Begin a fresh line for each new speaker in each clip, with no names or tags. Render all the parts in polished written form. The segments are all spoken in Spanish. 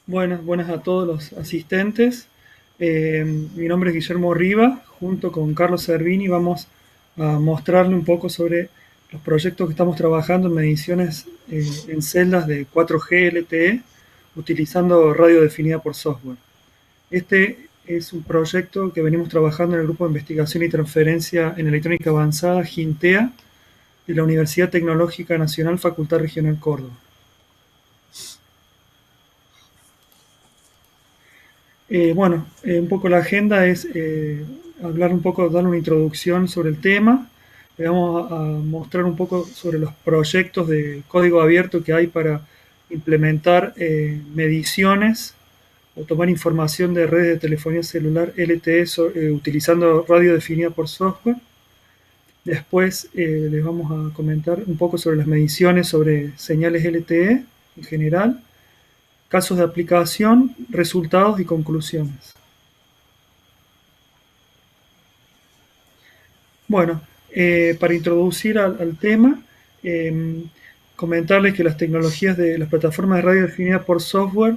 Buenas a todos los asistentes. Mi nombre es Guillermo Riva. Junto con Carlos Cervini vamos a mostrarle un poco sobre los proyectos que estamos trabajando en mediciones en celdas de 4G LTE utilizando radio definida por software. Este es un proyecto que venimos trabajando en el Grupo de Investigación y Transferencia en Electrónica Avanzada, GINTEA, de la Universidad Tecnológica Nacional, Facultad Regional Córdoba. Un poco la agenda es hablar un poco, dar una introducción sobre el tema. Le vamos a mostrar un poco sobre los proyectos de código abierto que hay para implementar mediciones o tomar información de redes de telefonía celular LTE utilizando radio definida por software. Después les vamos a comentar un poco sobre las mediciones sobre señales LTE en general, casos de aplicación, resultados y conclusiones. Bueno, para introducir al tema, comentarles que las tecnologías de las plataformas de radio definidas por software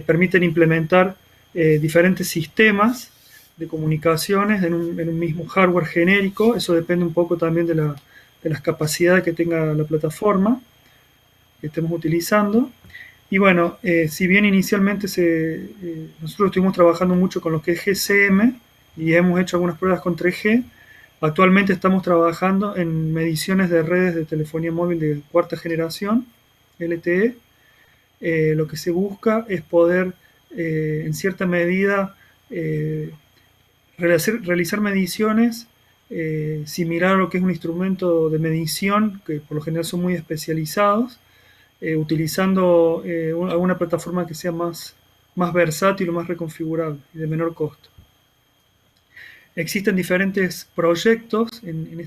permiten implementar diferentes sistemas de comunicaciones en un mismo hardware genérico. Eso depende un poco también de las capacidades que tenga la plataforma que estemos utilizando. Y bueno, si bien inicialmente nosotros estuvimos trabajando mucho con lo que es GSM y hemos hecho algunas pruebas con 3G, actualmente estamos trabajando en mediciones de redes de telefonía móvil de cuarta generación, LTE. Lo que se busca es poder, en cierta medida, realizar mediciones similar a lo que es un instrumento de medición, que por lo general son muy especializados, utilizando alguna plataforma que sea más versátil o más reconfigurable y de menor costo. Existen diferentes proyectos en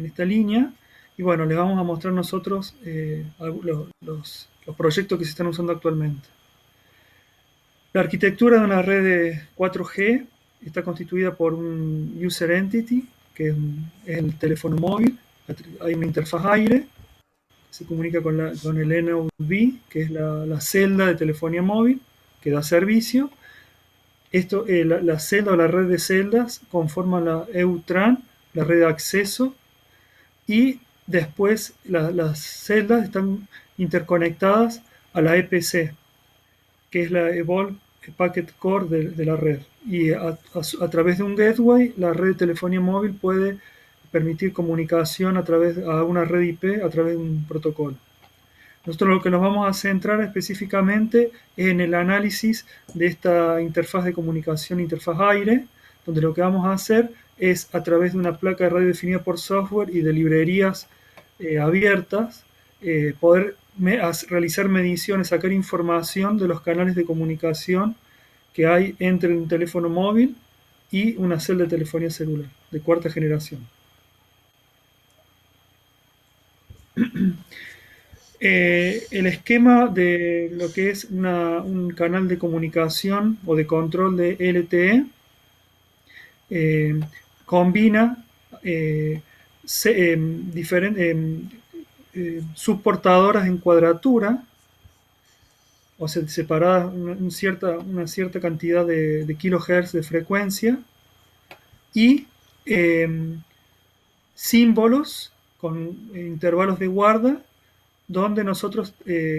esta línea y bueno, les vamos a mostrar nosotros los proyectos que se están usando actualmente. La arquitectura de una red de 4G está constituida por un user entity, que es el teléfono móvil. Hay una interfaz aire, se comunica con el NOV, que es la celda de telefonía móvil que da servicio. La celda o la red de celdas conforman la EUTRAN, la red de acceso, y después las celdas están interconectadas a la EPC, que es la Evolve Packet Core de la red. Y a través de un gateway, la red de telefonía móvil puede permitir comunicación a una red IP a través de un protocolo. Nosotros lo que nos vamos a centrar específicamente es en el análisis de esta interfaz de comunicación, interfaz aire, donde lo que vamos a hacer es, a través de una placa de radio definida por software y de librerías abiertas, poder realizar mediciones, sacar información de los canales de comunicación que hay entre un teléfono móvil y una celda de telefonía celular de cuarta generación. El esquema de lo que es un canal de comunicación o de control de LTE combina diferentes subportadoras en cuadratura, o sea, separadas una cierta cantidad de kilohertz de frecuencia, y símbolos con intervalos de guarda, donde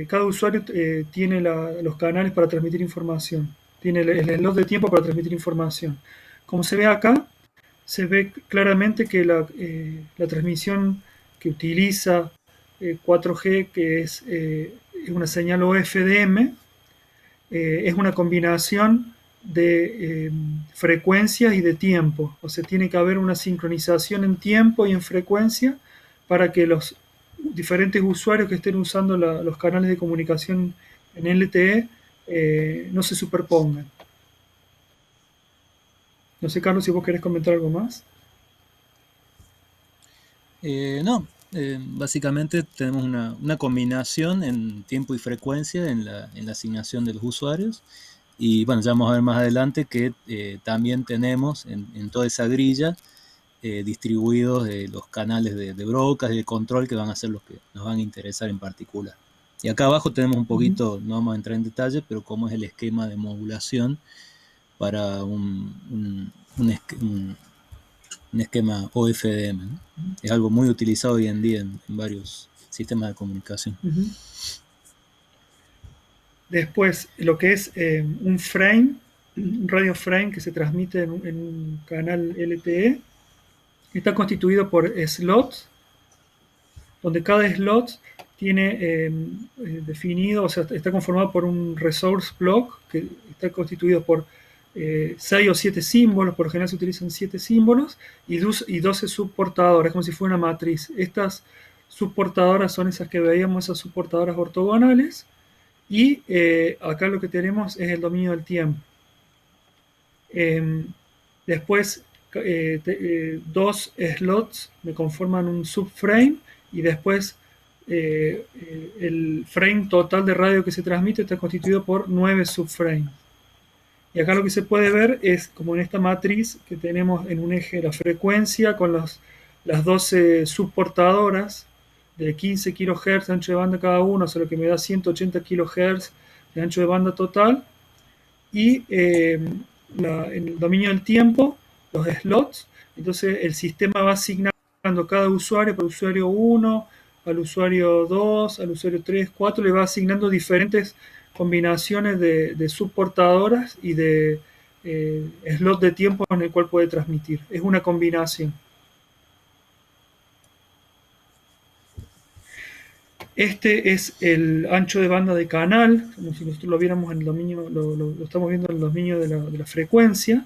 cada usuario tiene los canales para transmitir información, tiene el slot de tiempo para transmitir información. Como se ve acá, se ve claramente que la transmisión que utiliza 4G, que es una señal OFDM, es una combinación de frecuencias y de tiempo. O sea, tiene que haber una sincronización en tiempo y en frecuencia para que los diferentes usuarios que estén usando los canales de comunicación en LTE no se superpongan. No sé, Carlos, si vos querés comentar algo más.
No, básicamente tenemos una combinación en tiempo y frecuencia en la asignación de los usuarios. Y bueno, ya vamos a ver más adelante que también tenemos en toda esa grilla distribuidos los canales de broadcast y de control que van a ser los que nos van a interesar en particular. Y acá abajo tenemos un
Ujú,
poquito, no vamos a entrar en detalle, pero cómo es el esquema de modulación para un esquema OFDM, ¿no? Es algo muy utilizado hoy en día en varios sistemas de comunicación.
ujú. Después, lo que es un frame, un radio frame que se transmite en un canal LTE, está constituido por slots, donde cada slot tiene definido, o sea, está conformado por un resource block que está constituido por 6 o 7 símbolos, por lo general se utilizan 7 símbolos, y 12 subportadoras, como si fuera una matriz. Estas subportadoras son esas que veíamos, esas subportadoras ortogonales, y acá lo que tenemos es el dominio del tiempo. Eh, Después, dos slots me conforman un subframe y después el frame total de radio que se transmite está constituido por 9 subframes. Y acá lo que se puede ver es como en esta matriz que tenemos en un eje la frecuencia con las 12 subportadoras de 15 kHz de ancho de banda cada uno, o sea, lo que me da 180 kHz de ancho de banda total. Y en el dominio del tiempo, los slots. Entonces el sistema va asignando cada usuario, para el usuario 1, al usuario 2, al usuario 3, 4, le va asignando diferentes combinaciones de subportadoras y de slot de tiempo en el cual puede transmitir. Es una combinación. Este es el ancho de banda de canal, como si nosotros lo viéramos en el dominio, lo estamos viendo en el dominio de la frecuencia.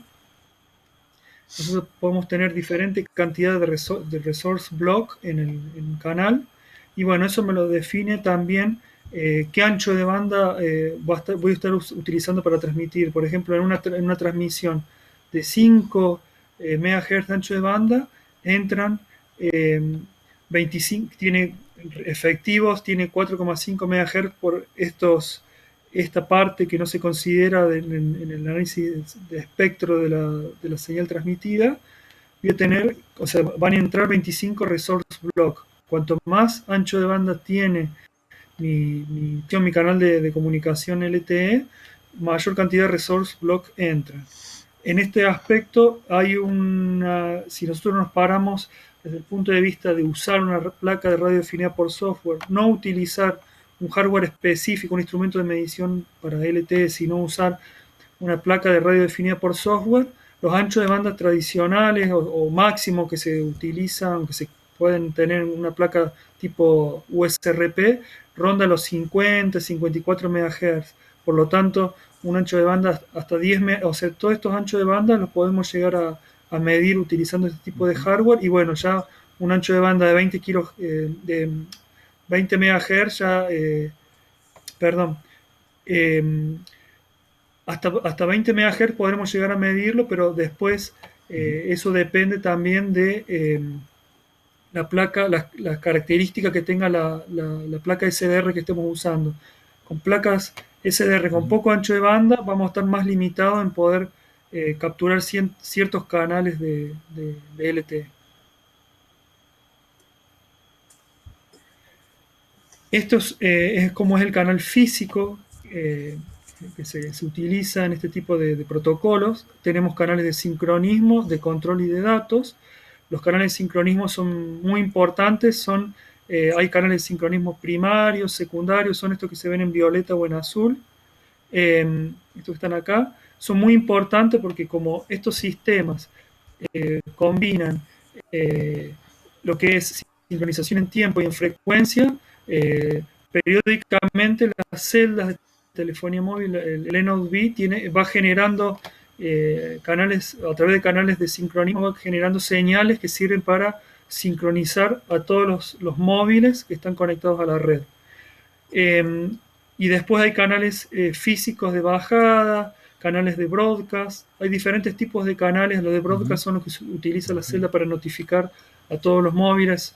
Nosotros podemos tener diferente cantidad de resource block en el canal. Y bueno, eso me lo define también qué ancho de banda voy a estar utilizando para transmitir. Por ejemplo, en una transmisión de 5 MHz de ancho de banda, entran 25, tiene efectivos, tiene 4,5 MHz por esta parte que no se considera en el análisis de espectro de la señal transmitida. Voy a tener, o sea, van a entrar 25 resource block. Cuanto más ancho de banda tiene mi canal de comunicación LTE, mayor cantidad de resource block entra. En este aspecto si nosotros nos paramos desde el punto de vista de usar una placa de radio definida por software, no utilizar un hardware específico, un instrumento de medición para LTE, sino usar una placa de radio definida por software, los anchos de banda tradicionales o máximo que se utilizan, que se pueden tener en una placa tipo USRP, ronda los 50, 54 MHz. Por lo tanto, un ancho de banda hasta 10 MHz, o sea, todos estos anchos de banda los podemos llegar a medir utilizando este tipo de hardware. Y bueno, ya un ancho de banda de 20 MHz ya, perdón, eh, hasta 20 MHz podremos llegar a medirlo, pero después eso depende también de la placa, las características que tenga la placa SDR que estemos usando. Con placas SDR con poco ancho de banda vamos a estar más limitados en poder capturar ciertos canales de LTE. Esto es como es el canal físico que se utiliza en este tipo de protocolos. Tenemos canales de sincronismo, de control y de datos. Los canales de sincronismo son muy importantes. Hay canales de sincronismo primarios, secundarios, son estos que se ven en violeta o en azul. Estos que están acá. Son muy importantes porque como estos sistemas combinan lo que es sincronización en tiempo y en frecuencia, periódicamente las celdas de telefonía móvil, el Node B va generando canales, a través de canales de sincronismo, va generando señales que sirven para sincronizar a todos los móviles que están conectados a la red. Y después hay canales físicos de bajada, canales de broadcast. Hay diferentes tipos de canales. Los de broadcast son los que utiliza la celda para notificar a todos los móviles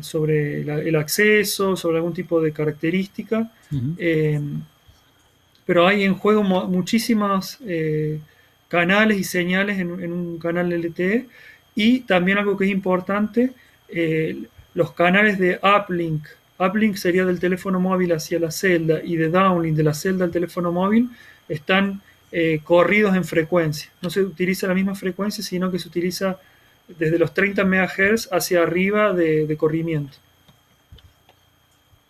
sobre el acceso, sobre algún tipo de característica. Pero hay en juego muchísimos canales y señales en un canal LTE. Y también algo que es importante, los canales de uplink. uplink sería del teléfono móvil hacia la celda y de downlink de la celda al teléfono móvil, están corridos en frecuencia. No se utiliza la misma frecuencia, sino que se utiliza desde los 30 MHz hacia arriba de corrimiento.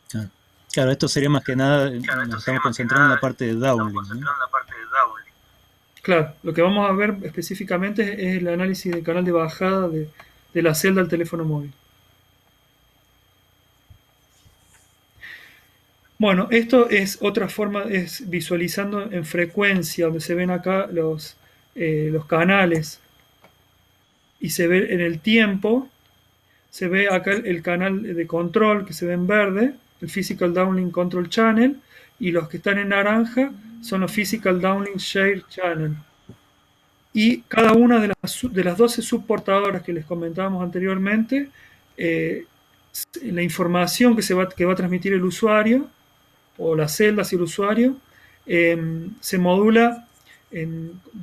Claro. Claro, esto sería más que nada, nos estamos concentrando en la parte de downlink, ¿no?
Claro, lo que vamos a ver específicamente es el análisis del canal de bajada de la celda al teléfono móvil. Bueno, esto es otra forma, es visualizando en frecuencia, donde se ven acá los canales y se ve en el tiempo, se ve acá el canal de control que se ve en verde, el Physical Downlink Control Channel, y los que están en naranja son los Physical Downlink Share Channel. Y cada una de las 12 subportadoras que les comentábamos anteriormente, la información que va a transmitir el usuario, o las celdas y el usuario, se modula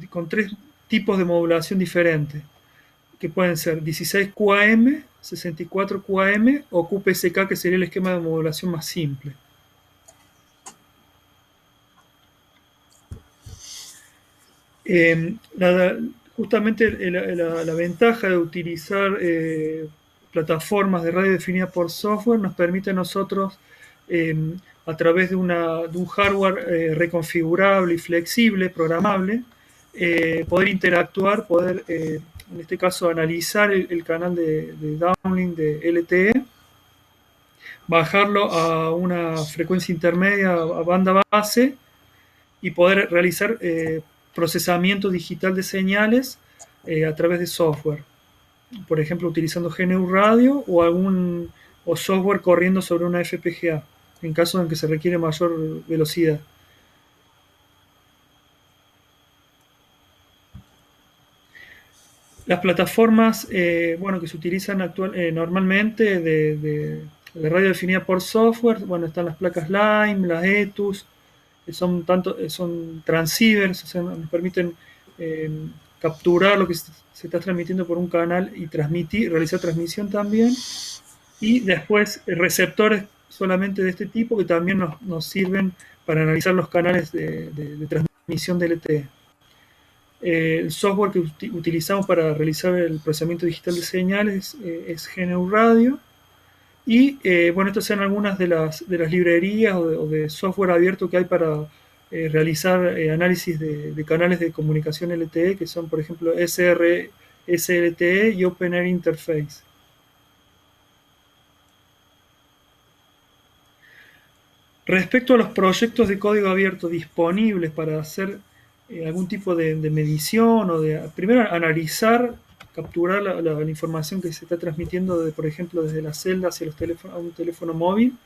con 3 tipos de modulación diferentes, que pueden ser 16 QAM, 64 QAM o QPSK, que sería el esquema de modulación más simple. Justamente la ventaja de utilizar plataformas de radio definida por software nos permite a nosotros, a través de un hardware reconfigurable y flexible, programable, poder interactuar, poder, en este caso, analizar el canal de downlink de LTE, bajarlo a una frecuencia intermedia, a banda base, y poder realizar procesamiento digital de señales a través de software. Por ejemplo, utilizando GNU Radio o software corriendo sobre una FPGA, en caso en que se requiere mayor velocidad. Las plataformas que se utilizan normalmente de radio definida por software, están las placas Lime, las ETUS, que son transceivers, o sea, nos permiten capturar lo que se está transmitiendo por un canal y realizar transmisión también. Y después receptores solamente de este tipo que también nos sirven para analizar los canales de transmisión de LTE. El software que utilizamos para realizar el procesamiento digital de señales es GNU Radio. Y estas son algunas de las librerías o de software abierto que hay para realizar análisis de canales de comunicación LTE, que son, por ejemplo, SRS-LTE y Open Air Interface. Respecto a los proyectos de código abierto disponibles para hacer algún tipo de medición o primero analizar, capturar la información que se está transmitiendo, por ejemplo, desde la celda hacia a un teléfono móvil.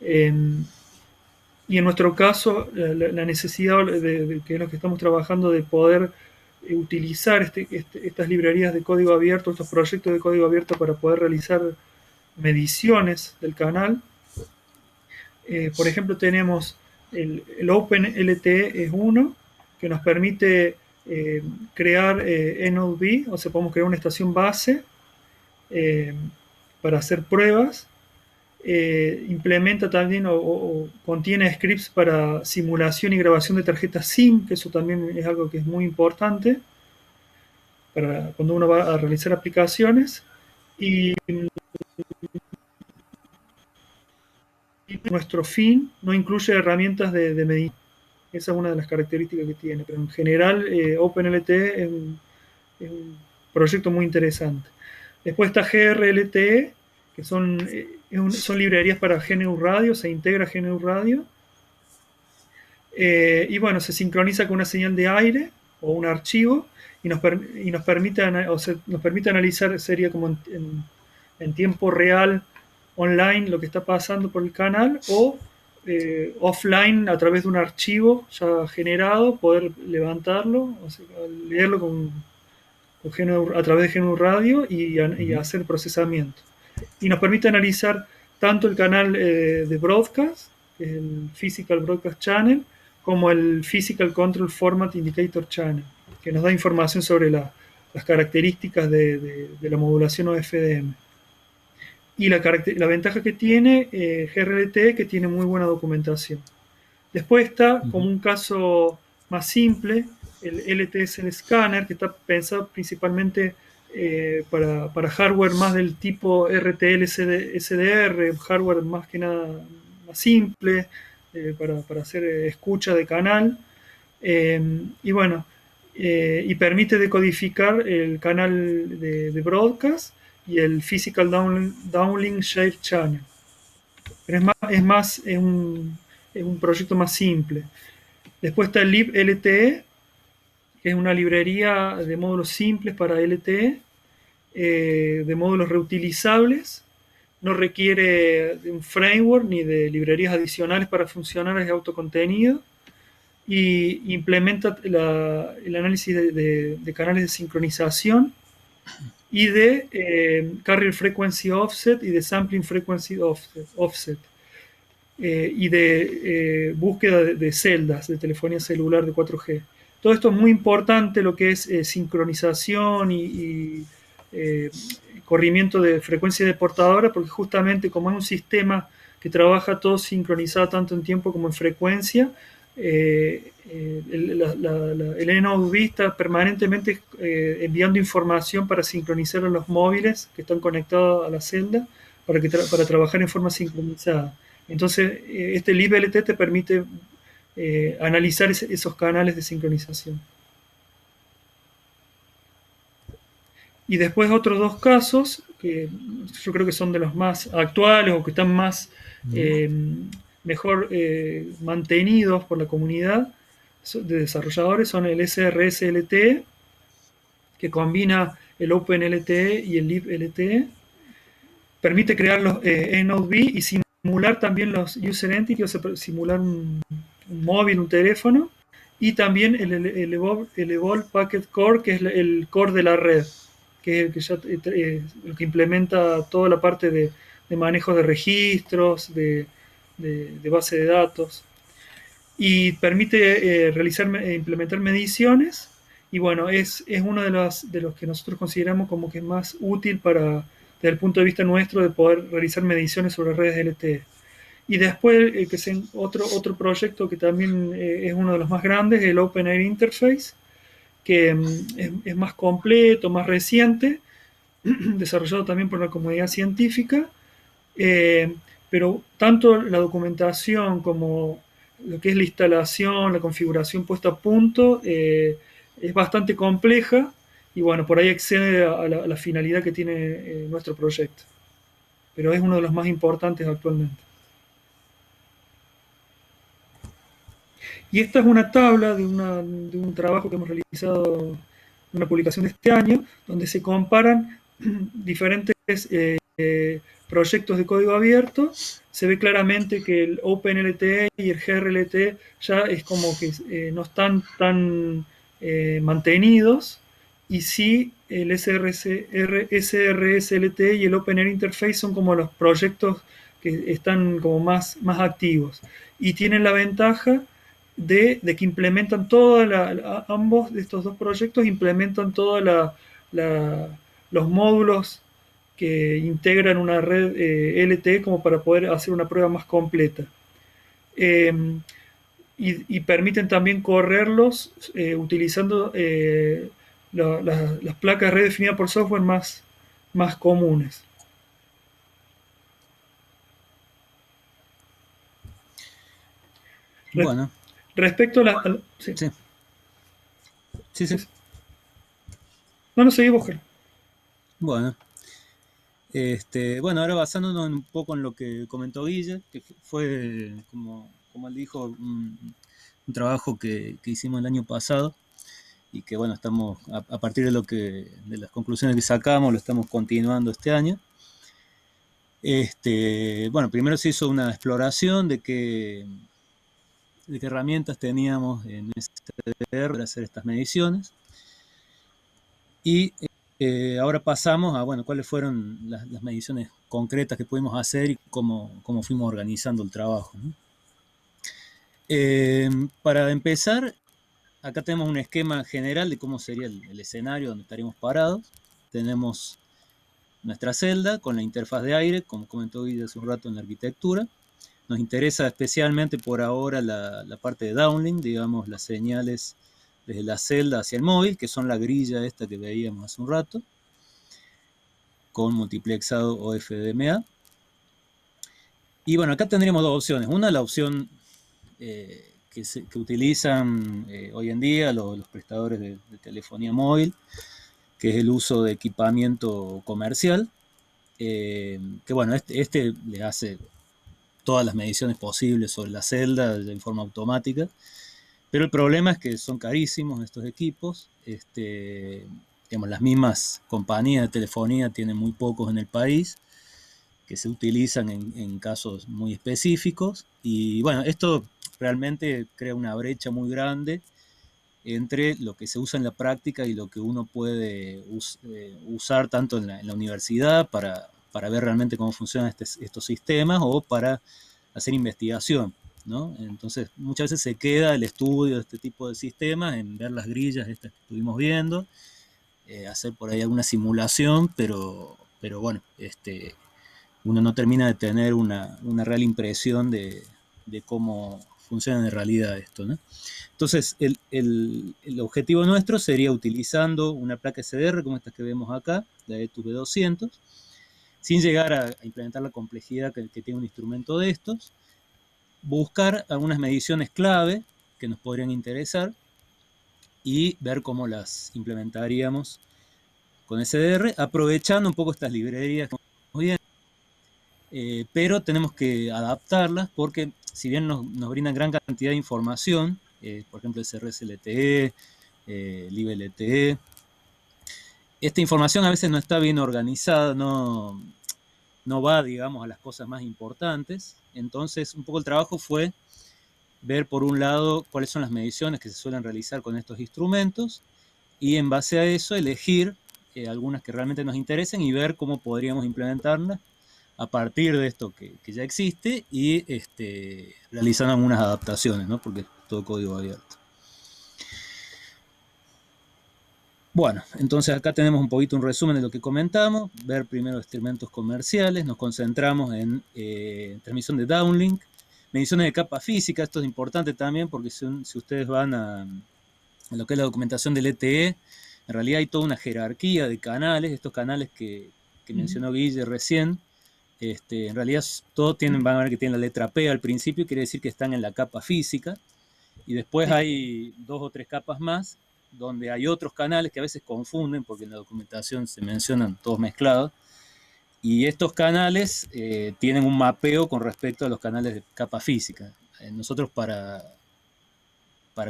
Y en nuestro caso, la necesidad que es lo que estamos trabajando, de poder utilizar estas librerías de código abierto, estos proyectos de código abierto, para poder realizar mediciones del canal. Por ejemplo, tenemos el OpenLTE es uno, que nos permite crear NOV, o sea, podemos crear una estación base para hacer pruebas. Implementa también o contiene scripts para simulación y grabación de tarjetas SIM, que eso también es algo que es muy importante para cuando uno va a realizar aplicaciones. Y nuestro fin no incluye herramientas de medición. Esa es una de las características que tiene, pero en general OpenLTE es un proyecto muy interesante. Después está GRLTE, que son librerías para GNU Radio, se integra GNU Radio. Y se sincroniza con una señal de aire o un archivo y nos permite analizar, sería como en tiempo real, online, lo que está pasando por el canal, o offline, a través de un archivo ya generado, poder levantarlo, o sea, leerlo a través de GNU Radio y hacer procesamiento. Y nos permite analizar tanto el canal de broadcast, que es el Physical Broadcast Channel, como el Physical Control Format Indicator Channel, que nos da información sobre las características de la modulación OFDM. Y la ventaja que tiene GRLT, que tiene muy buena documentación. Después está como
Ujú.
un caso más simple, el LTSL Scanner, que está pensado principalmente para hardware más del tipo RTL SDR, hardware más que nada más simple, para hacer escucha de canal. Y bueno, y permite decodificar el canal de broadcast y el Physical Downlink Share Channel. Pero es un proyecto más simple. Después está el liblTE, que es una librería de módulos simples para LTE, de módulos reutilizables. No requiere de un framework ni de librerías adicionales para funcionar, es autocontenido. Y implementa el análisis de canales de sincronización y de carrier frequency offset y de sampling frequency offset. Y de búsqueda de celdas de telefonía celular de 4G. Todo esto es muy importante, lo que es sincronización y eh, corrimiento de frecuencia de portadora, porque justamente como es un sistema que trabaja todo sincronizado tanto en tiempo como en frecuencia, el NOV está permanentemente enviando información para sincronizar a los móviles que están conectados a la celda para trabajar en forma sincronizada. Entonces, este liblT te permite analizar esos canales de sincronización. Y después otros dos casos, que yo creo que son de los más actuales o que están más
Ujú.
eh, mejor mantenidos por la comunidad de desarrolladores, son el SRS-LTE, que combina el OpenLTE y el liblTE. Permite crear los NodeB y simular también los user entity, o sea, simular un móvil, un teléfono, y también el Evolve Packet Core, que es el core de la red, que es el que, el que implementa toda la parte de manejo de registros, de base de datos, y permite implementar mediciones, y bueno, es uno de los que nosotros consideramos como que es más útil desde el punto de vista nuestro, de poder realizar mediciones sobre redes LTE. Y después, otro proyecto que también es uno de los más grandes, el Open Air Interface, que es más completo, más reciente, desarrollado también por la comunidad científica, eh, pero tanto la documentación como lo que es la instalación, la configuración puesta a punto, es bastante compleja y bueno, por ahí excede a la finalidad que tiene nuestro proyecto, pero es uno de los más importantes actualmente. Y esta es una tabla de un trabajo que hemos realizado, una publicación de este año, donde se comparan diferentes proyectos de código abierto. Se ve claramente que el OpenLTE y el GRLT ya es como que no están tan mantenidos, y sí el SRS-LTE y el Open Air Interface son como los proyectos que están como más activos y tienen la ventaja de que implementan ambos de estos dos proyectos implementan todos los módulos que integran una red LTE como para poder hacer una prueba más completa. Eh, y permiten también correrlos utilizando las placas redefinidas por software más comunes. Res-
Bueno,
Respecto sí,
sí, sí,
sí,
sí.
sí. No, no seguimos.
Bueno, bueno, ahora basándonos un poco en lo que comentó Guille, que fue, como él dijo, un trabajo que hicimos el año pasado y que, bueno, estamos, a partir de de las conclusiones que sacamos, lo estamos continuando este año. Bueno, primero se hizo una exploración de qué herramientas teníamos en SDR para hacer estas mediciones. Y ahora pasamos a, bueno, cuáles fueron las mediciones concretas que pudimos hacer y cómo fuimos organizando el trabajo, ¿no? Para empezar, acá tenemos un esquema general de cómo sería el escenario donde estaríamos parados. Tenemos nuestra celda con la interfaz de aire, como comentó Guille hace un rato en la arquitectura. Nos interesa especialmente por ahora la parte de downlink, digamos, las señales desde la celda hacia el móvil, que son la grilla esta que veíamos hace un rato, con multiplexado o FDMA. Y bueno, acá tendríamos dos opciones. Una, la opción que utilizan hoy en día los prestadores de telefonía móvil, que es el uso de equipamiento comercial, que bueno, este le hace todas las mediciones posibles sobre la celda en forma automática, pero el problema es que son carísimos estos equipos. Digamos, las mismas compañías de telefonía tienen muy pocos en el país, que se utilizan en casos muy específicos, y bueno, esto realmente crea una brecha muy grande entre lo que se usa en la práctica y lo que uno puede usar tanto en la universidad para ver realmente cómo funcionan estos sistemas o para hacer investigación, ¿no? Entonces, muchas veces se queda el estudio de este tipo de sistemas en ver las grillas estas que estuvimos viendo, hacer por ahí alguna simulación, pero bueno, uno no termina de tener una real impresión de cómo funciona en realidad esto, ¿no? Entonces, el objetivo nuestro sería, utilizando una placa SDR como estas que vemos acá, la ETUS B200, sin llegar a implementar la complejidad que tiene un instrumento de estos, buscar algunas mediciones clave que nos podrían interesar y ver cómo las implementaríamos con SDR, aprovechando un poco estas librerías que muy bien, pero tenemos que adaptarlas porque si bien nos brindan gran cantidad de información, por ejemplo el CRS LTE, LIVE LTE, esta información a veces no está bien organizada, no va, digamos, a las cosas más importantes. Entonces, un poco el trabajo fue ver, por un lado, cuáles son las mediciones que se suelen realizar con estos instrumentos y, en base a eso, elegir algunas que realmente nos interesen y ver cómo podríamos implementarlas a partir de esto que ya existe y realizando algunas adaptaciones, ¿no? Porque es todo código abierto. Bueno, entonces acá tenemos un poquito un resumen de lo que comentamos, ver primero instrumentos comerciales, nos concentramos en transmisión de downlink, mediciones de capa física. Esto es importante también porque si ustedes van a lo que es la documentación del LTE, en realidad hay toda una jerarquía de canales, estos canales que mencionó Guille recién, en realidad todos van a ver que tienen la letra P al principio, quiere decir que están en la capa física, y después hay 2 o 3 capas más, donde hay otros canales que a veces confunden, porque en la documentación se mencionan todos mezclados, y estos canales tienen un mapeo con respecto a los canales de capa física. Nosotros para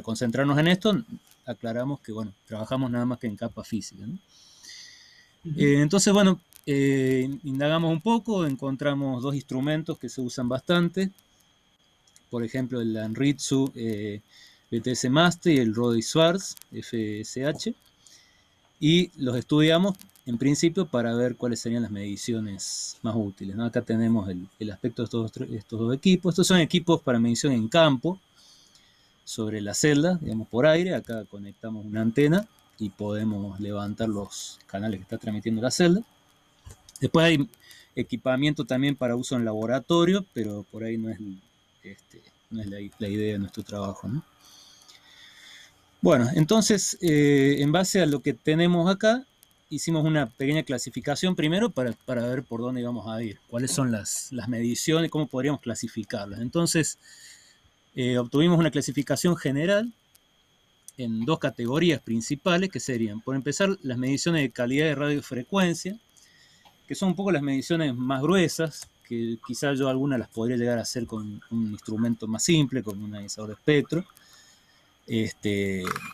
concentrarnos en esto, aclaramos que, bueno, trabajamos nada más que en capa física, ¿no? Entonces, bueno, indagamos un poco, encontramos 2 instrumentos que se usan bastante, por ejemplo el Anritsu BTS Master y el Rode Schwarz FSH, y los estudiamos en principio para ver cuáles serían las mediciones más útiles, ¿no? Acá tenemos el aspecto de estos 2 equipos. Estos son equipos para medición en campo, sobre la celda, digamos por aire. Acá conectamos una antena y podemos levantar los canales que está transmitiendo la celda. Después hay equipamiento también para uso en laboratorio, pero por ahí no es la idea de nuestro trabajo, ¿no? Bueno, entonces, en base a lo que tenemos acá, hicimos una pequeña clasificación primero para ver por dónde íbamos a ir, cuáles son las mediciones, cómo podríamos clasificarlas. Entonces, obtuvimos una clasificación general en 2 categorías principales, que serían, por empezar, las mediciones de calidad de radiofrecuencia, que son un poco las mediciones más gruesas, que quizás yo algunas las podría llegar a hacer con un instrumento más simple, con un analizador de espectro,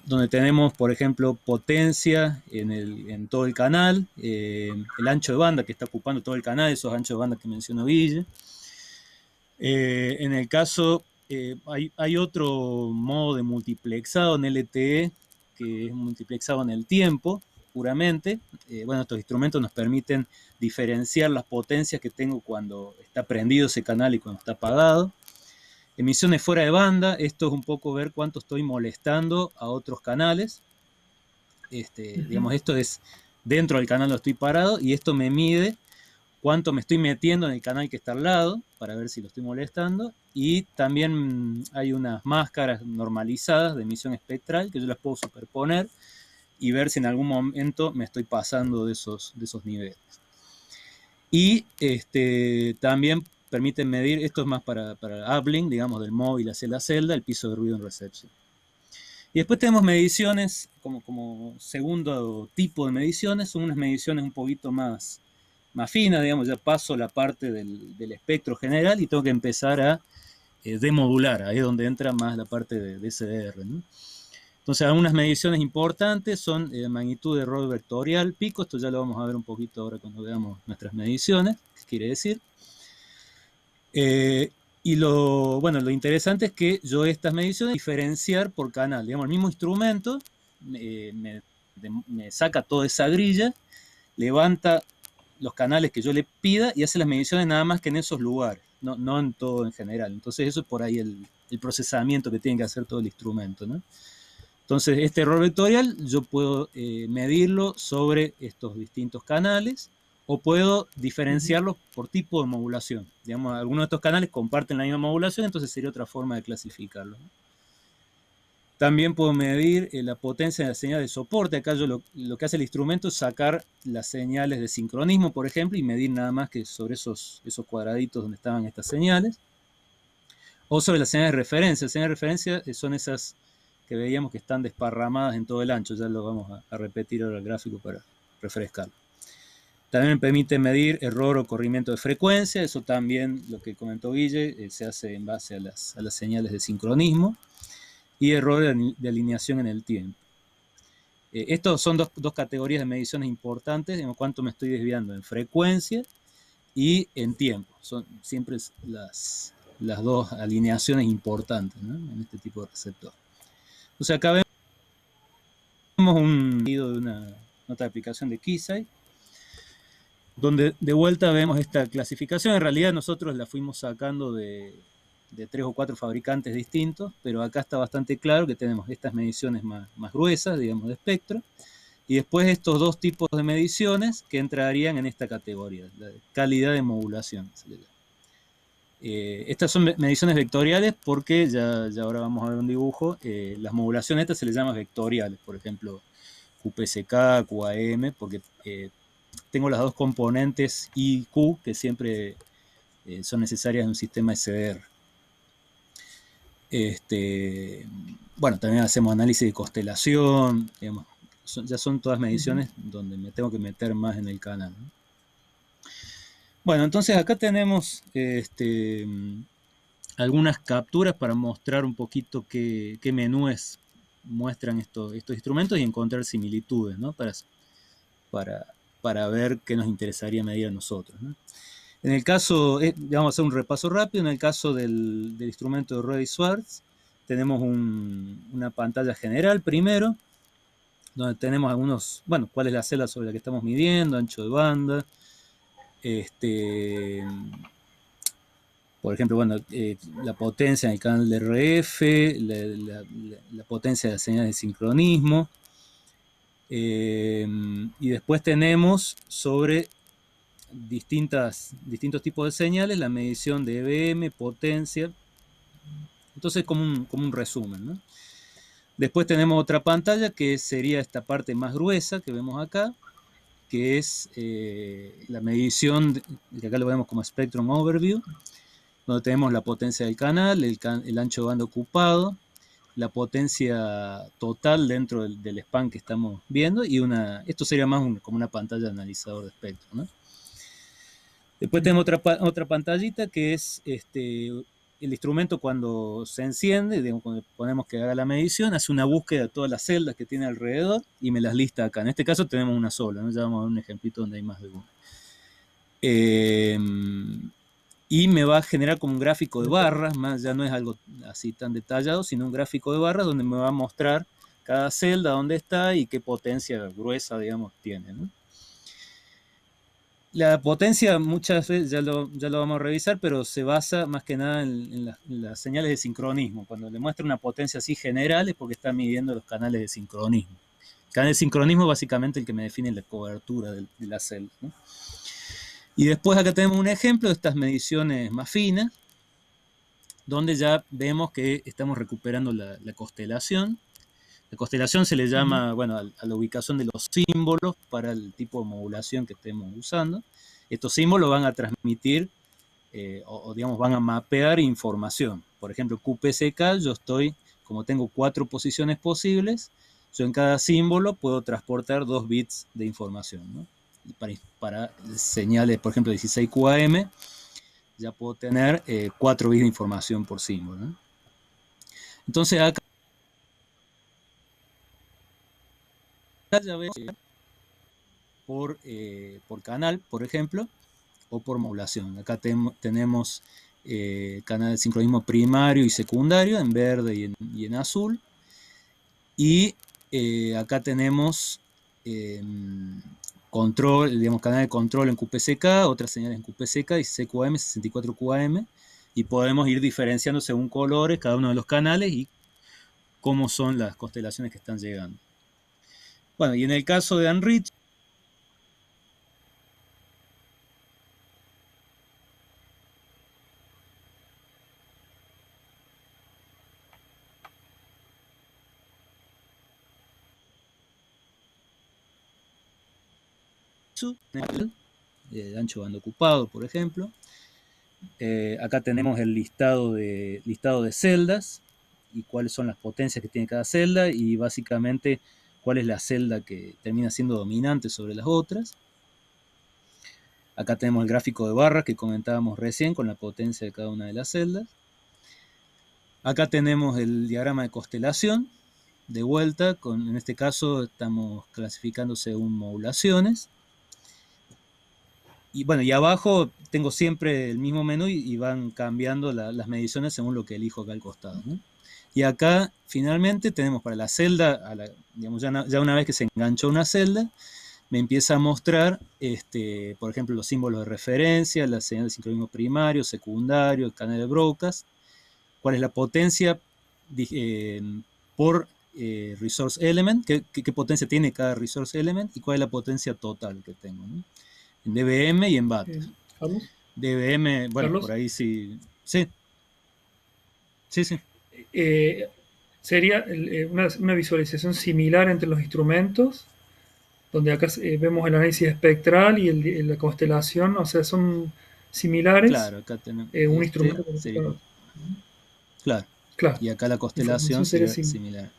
donde tenemos, por ejemplo, potencia en todo el canal, el ancho de banda que está ocupando todo el canal, esos anchos de banda que mencionó Guille. En el caso, hay otro modo de multiplexado en LTE, que es multiplexado en el tiempo, puramente. Bueno, estos instrumentos nos permiten diferenciar las potencias que tengo cuando está prendido ese canal y cuando está apagado. Emisiones fuera de banda, esto es un poco ver cuánto estoy molestando a otros canales. Digamos, esto es dentro del canal donde estoy parado, y esto me mide cuánto me estoy metiendo en el canal que está al lado, para ver si lo estoy molestando, y también hay unas máscaras normalizadas de emisión espectral que yo las puedo superponer y ver si en algún momento me estoy pasando de esos niveles. Y también permiten medir, esto es más para uplink, digamos, del móvil hacia la celda, el piso de ruido en recepción. Y después tenemos mediciones, como segundo tipo de mediciones, son unas mediciones un poquito más finas, digamos, ya paso la parte del espectro general y tengo que empezar a demodular, ahí es donde entra más la parte de SDR, ¿no? Entonces, algunas mediciones importantes son magnitud de error vectorial pico, esto ya lo vamos a ver un poquito ahora cuando veamos nuestras mediciones, qué quiere decir. Y lo interesante es que yo estas mediciones diferenciar por canal, digamos, el mismo instrumento me saca toda esa grilla, levanta los canales que yo le pida y hace las mediciones nada más que en esos lugares, no en todo en general. Entonces eso es por ahí el procesamiento que tiene que hacer todo el instrumento, ¿no? Entonces este error vectorial yo puedo medirlo sobre estos distintos canales o puedo diferenciarlos por tipo de modulación. Digamos, algunos de estos canales comparten la misma modulación, entonces sería otra forma de clasificarlo, ¿no? También puedo medir la potencia de la señal de soporte. Acá yo lo que hace el instrumento es sacar las señales de sincronismo, por ejemplo, y medir nada más que sobre esos cuadraditos donde estaban estas señales. O sobre las señales de referencia. Las señales de referencia son esas que veíamos que están desparramadas en todo el ancho. Ya lo vamos a repetir ahora el gráfico para refrescarlo. También me permite medir error o corrimiento de frecuencia. Eso también, lo que comentó Guille, se hace en base a las señales de sincronismo. Y error de alineación en el tiempo. Estos son dos categorías de mediciones importantes, digamos, cuánto me estoy desviando en frecuencia y en tiempo. Son siempre las dos alineaciones importantes, ¿no?, en este tipo de receptor. Entonces acá vemos un video de una nota de aplicación de Keysight, donde de vuelta vemos esta clasificación. En realidad nosotros la fuimos sacando de 3 o 4 fabricantes distintos, pero acá está bastante claro que tenemos estas mediciones más gruesas, digamos, de espectro, y después estos dos tipos de mediciones que entrarían en esta categoría, la de calidad de modulación. Estas son mediciones vectoriales porque, ya ahora vamos a ver un dibujo, las modulaciones estas se les llama vectoriales, por ejemplo, QPSK, QAM, porque tengo las dos componentes I y Q que siempre son necesarias en un sistema SDR. Bueno, también hacemos análisis de constelación, digamos, ya son todas mediciones donde me tengo que meter más en el canal, ¿no? Bueno, entonces acá tenemos algunas capturas para mostrar un poquito qué menúes muestran estos instrumentos y encontrar similitudes, ¿no?, para ver qué nos interesaría medir a nosotros, ¿no? En el caso, vamos a hacer un repaso rápido. En el caso del instrumento de Rohde-Schwarz, tenemos una pantalla general primero, donde tenemos algunos, bueno, cuál es la celda sobre la que estamos midiendo, ancho de banda, por ejemplo, bueno, la potencia en el canal de RF, la potencia de la señal de sincronismo, y después tenemos sobre distintos tipos de señales, la medición de EBM, potencia. Entonces, como un resumen, ¿no? Después tenemos otra pantalla que sería esta parte más gruesa que vemos acá, que es la medición, que acá lo vemos como Spectrum Overview, donde tenemos la potencia del canal, el ancho de banda ocupado, la potencia total dentro del span que estamos viendo, y esto sería más como una pantalla de analizador de espectro, ¿no? Después tenemos otra pantallita que es el instrumento cuando se enciende, digamos, cuando ponemos que haga la medición, hace una búsqueda de todas las celdas que tiene alrededor y me las lista acá. En este caso tenemos una sola, ¿no? Ya vamos a ver un ejemplito donde hay más de una. Y me va a generar como un gráfico de barras, ya no es algo así tan detallado, sino un gráfico de barras donde me va a mostrar cada celda dónde está y qué potencia gruesa, digamos, tiene, ¿no? La potencia muchas veces, ya lo vamos a revisar, pero se basa más que nada en las señales de sincronismo. Cuando le muestra una potencia así general es porque está midiendo los canales de sincronismo. Canal de sincronismo es básicamente el que me define la cobertura de la celda, ¿no? Y después acá tenemos un ejemplo de estas mediciones más finas, donde ya vemos que estamos recuperando la constelación. La constelación se le llama, bueno, a la ubicación de los símbolos para el tipo de modulación que estemos usando. Estos símbolos van a transmitir, digamos, van a mapear información. Por ejemplo, QPSK, yo estoy, como tengo 4 posiciones posibles, yo en cada símbolo puedo transportar 2 bits de información, ¿no? Y para señales, por ejemplo, 16QAM, ya puedo tener 4 bits de información por símbolo, ¿no? Entonces acá ya veo por canal, por ejemplo, o por modulación. Acá tenemos canal de sincronismo primario y secundario en verde y en azul. Y acá tenemos control, digamos, canal de control en QPSK, otras señales en QPSK, 16QAM, 64QAM, y podemos ir diferenciando según colores cada uno de los canales y cómo son las constelaciones que están llegando. Bueno, y en el caso de Enrich, ancho bando ocupado, por ejemplo. Acá tenemos el listado de celdas y cuáles son las potencias que tiene cada celda y básicamente cuál es la celda que termina siendo dominante sobre las otras. Acá tenemos el gráfico de barras que comentábamos recién con la potencia de cada una de las celdas. Acá tenemos el diagrama de constelación, de vuelta, en este caso estamos clasificando según modulaciones. Y bueno, y abajo tengo siempre el mismo menú y van cambiando las mediciones según lo que elijo acá al costado, ¿no? Y acá finalmente tenemos para la celda, digamos, ya una vez que se enganchó una celda, me empieza a mostrar, por ejemplo, los símbolos de referencia, la señal de sincronismo primario, secundario, el canal de broadcast, cuál es la potencia por resource element, qué potencia tiene cada resource element y cuál es la potencia total que tengo, ¿no? En dBm y en watt.
¿Carlos?
dBm, bueno,
¿Carlos?
por ahí sí. Sí.
Sería una visualización similar entre los instrumentos, donde acá vemos el análisis espectral y la constelación, o sea, son similares.
Claro, acá tenemos
Un instrumento.
Claro.
Claro,
Y acá la
la
constelación
información sería
sería similar.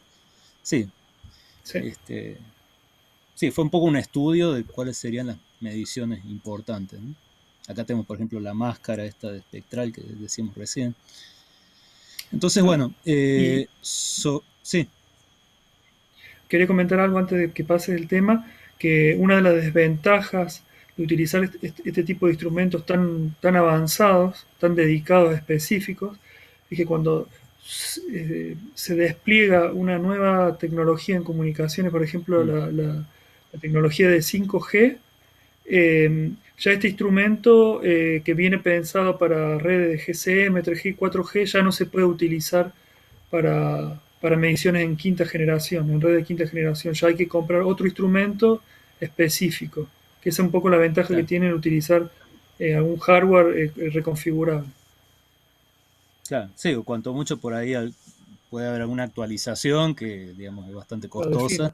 Sí.
Sí.
Sí, fue un poco un estudio de cuáles serían las mediciones importantes, ¿no? Acá tenemos, por ejemplo, la máscara esta de espectral que decíamos recién. Entonces, bueno, sí.
Quería comentar algo antes de que pase el tema, que una de las desventajas de utilizar este tipo de instrumentos tan avanzados, tan dedicados, específicos, es que cuando se despliega una nueva tecnología en comunicaciones, por ejemplo la tecnología de 5G, ya este instrumento que viene pensado para redes de GSM, 3G y 4G ya no se puede utilizar para mediciones en quinta generación, en red de quinta generación. Ya hay que comprar otro instrumento específico, que esa es un poco la ventaja
Claro.
que tiene utilizar algún hardware reconfigurable.
Claro, sí, o cuanto mucho por ahí puede haber alguna actualización que, digamos, es bastante costosa,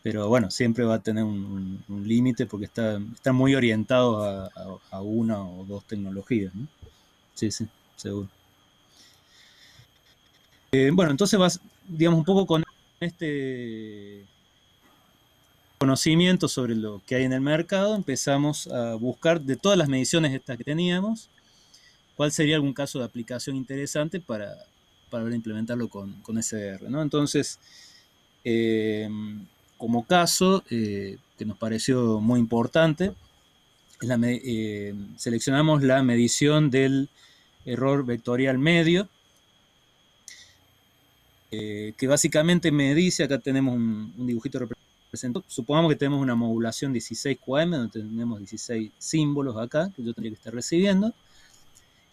pero bueno, siempre va a tener un límite porque está muy orientado a una o dos tecnologías, ¿no? Sí, seguro. Bueno, entonces vas, digamos, un poco con este conocimiento sobre lo que hay en el mercado, empezamos a buscar de todas las mediciones estas que teníamos, cuál sería algún caso de aplicación interesante para implementarlo con SDR, ¿no? Entonces, como caso que nos pareció muy importante, seleccionamos la medición del error vectorial medio, que básicamente me dice, acá tenemos un dibujito representado, supongamos que tenemos una modulación 16QAM, donde tenemos 16 símbolos acá, que yo tendría que estar recibiendo.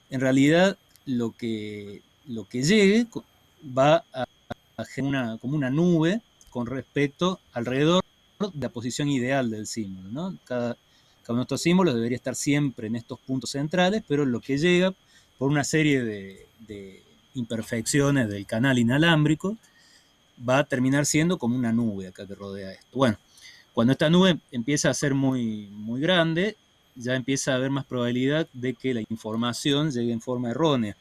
En realidad, lo que llegue va a generar como una nube con respecto alrededor de la posición ideal del símbolo, ¿no? Cada uno de estos símbolos debería estar siempre en estos puntos centrales, pero lo que llega por una serie de imperfecciones del canal inalámbrico va a terminar siendo como una nube acá que rodea esto. Bueno, cuando esta nube empieza a ser muy, muy grande, ya empieza a haber más probabilidad de que la información llegue en forma errónea.